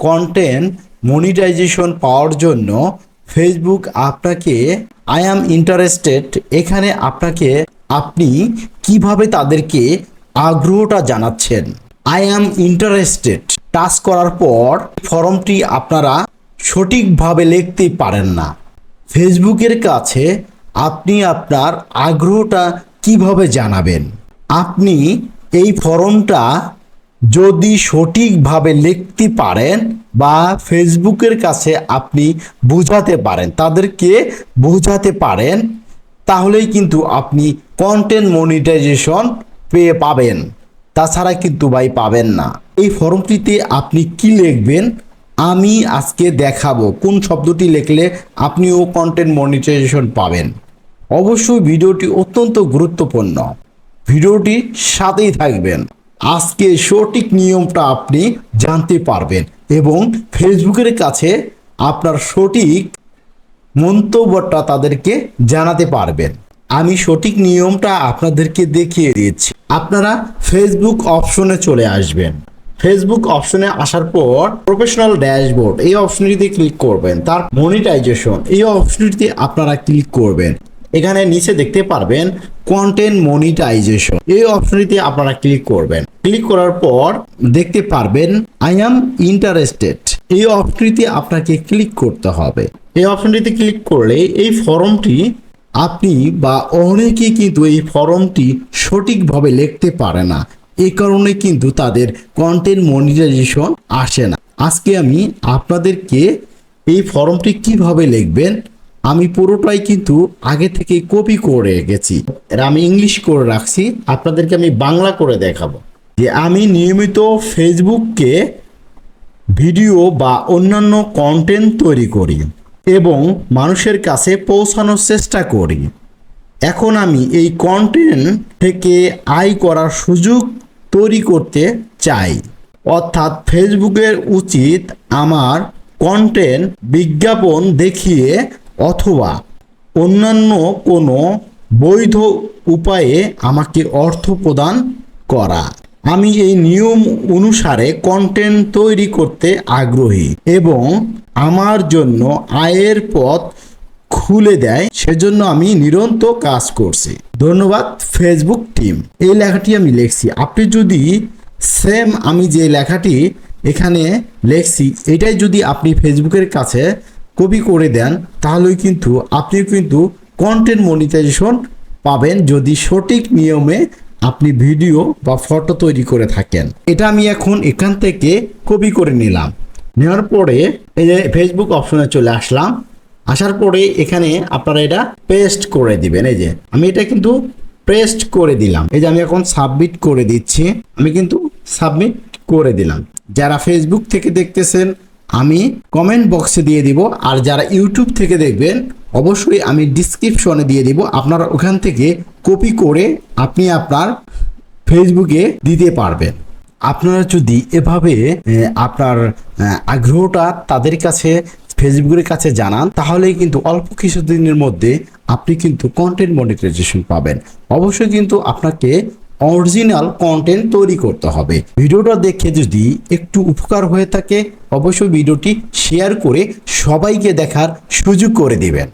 Content monetization পাওয়ার জন্য Facebook আপনাকে I am interested এখানে আপনি কিভাবে তাদেরকে আগ্রহটা জানাচ্ছেন। আই অ্যাম ইন্টারেস্টেড টাচ করার পর ফর্মটি আপনারা সঠিকভাবে লিখতে পারেন না। ফেসবুকের কাছে আপনি আপনার আগ্রহটা কিভাবে জানাবেন? আপনি এই ফর্মটা যদি সঠিকভাবে লিখতে পারেন বা ফেসবুকের কাছে আপনি বোঝাতে পারেন, তাদেরকে বোঝাতে পারেন, তাহলেই কিন্তু আপনি কন্টেন্ট মনিটাইজেশন পাবেন। তাছাড়া কিন্তু ভাই পাবেন না। এই ফর্মটিতে আপনি কি লিখবেন আমি আজকে দেখাবো, কোন শব্দটি লিখলে আপনিও কন্টেন্ট মনিটাইজেশন পাবেন। অবশ্যই ভিডিওটি অত্যন্ত গুরুত্বপূর্ণ, ভিডিওটি সাথেই থাকবেন। আজকে সঠিক নিয়মটা আপনি জানতে পারবেন এবং ফেসবুকের কাছে আপনার সঠিক মন্তব্যটা তাদেরকে জানাতে পারবেন। আমি সঠিক নিয়মটা আপনাদেরকে দেখিয়ে দিচ্ছি। আপনারা ফেসবুক অপশনে চলে আসবেন। ফেসবুক অপশনে আসার পর প্রফেশনাল ড্যাশবোর্ড এই অপশনটিতে ক্লিক করবেন। তার মনিটাইজেশন এই অপশনটিতে আপনারা ক্লিক করবেন। এখানে নিচে দেখতে পারবেন কন্টেন্ট মনিটাইজেশন এই অপশনটিতে আপনারা ক্লিক করবেন। ক্লিক করার পর দেখতে পারবেন আই অ্যাম ইন্টারেস্টেড এই অপশনটিতে আপনাকে ক্লিক করতে হবে। এই অপশনটিতে ক্লিক করলে এই ফর্মটি আপনি বা অনেকেই কিন্তু এই ফর্মটি সঠিকভাবে লিখতে পারে না, এই কারণে কিন্তু তাদের কন্টেন্ট মনিটাইজেশন আসে না। আজকে আমি আপনাদেরকে এই ফর্মটি কিভাবে লিখবেন আমি পুরোটাই কিন্তু আগে থেকে কপি করে রেখেছি। আমি ইংলিশ করে রাখছি, আপনাদেরকে আমি বাংলা করে দেখাবো। যে আমি নিয়মিত ফেসবুককে ভিডিও বা অন্যান্য কন্টেন্ট তৈরি করি এবং মানুষের কাছে পৌঁছানোর চেষ্টা করি। এখন আমি এই কন্টেন্ট থেকে আয় করার সুযোগ তৈরি করতে চাই। অর্থাৎ ফেসবুকের উচিত আমার কন্টেন্ট বিজ্ঞাপন দেখিয়ে অথবা অন্যান্য কোনো বৈধ উপায়ে আমাকে অর্থ প্রদান করা। আমি এই নিয়ম অনুসারে কন্টেন্ট তৈরি করতে আগ্রহী এবং আমার জন্য আয়ের পথ খুলে দেয়, সেজন্য আমি নিরন্তর কাজ করছি। ধন্যবাদ ফেসবুক টিম। এই লেখাটি আমি লিখছি। আপনি যদি সেম আমি যে লেখাটি এখানে লিখছি এটাই যদি আপনি ফেসবুকের কাছে কপি করে দেন তাহলেই কিন্তু আপনি কিন্তু কন্টেন্ট মনিটাইজেশন পাবেন, যদি সঠিক নিয়মে আপনি ভিডিও বা ফটো তৈরি করে থাকেন। এটা আমি এখন এখান থেকে কপি করে নিলাম। নেওয়ার পরে এই যে ফেসবুক অপশনে চলে আসলাম। আসার পরে এখানে আপনারা এটা পেস্ট করে দিবেন। এই যে আমি এটা কিন্তু পেস্ট করে দিলাম। এই যে আমি এখন সাবমিট করে দিচ্ছি। আমি কিন্তু সাবমিট করে দিলাম। যারা ফেসবুক থেকে দেখতেছেন আমি কমেন্ট বক্সে দিয়ে দিব, আর যারা ইউটিউব থেকে দেখবেন অবশ্যই আমি ডিসক্রিপশনে দিয়ে দিব। আপনারা ওখান থেকে কপি করে আপনি আপনার ফেসবুকে দিতে পারবেন। আপনারা যদি এভাবে আপনার আগ্রহটা তাদের কাছে ফেসবুকের কাছে জানান তাহলেই কিন্তু অল্প কিছুদিনের মধ্যে আপনি কিন্তু কন্টেন্ট মনিটাইজেশন পাবেন। অবশ্যই কিন্তু আপনাকে অরিজিনাল কন্টেন্ট তৈরি করতে হবে। ভিডিওটা দেখে যদি একটু উপকার হয়ে থাকে অবশ্যই ভিডিওটি শেয়ার করে সবাইকে দেখার সুযোগ করে দিবেন।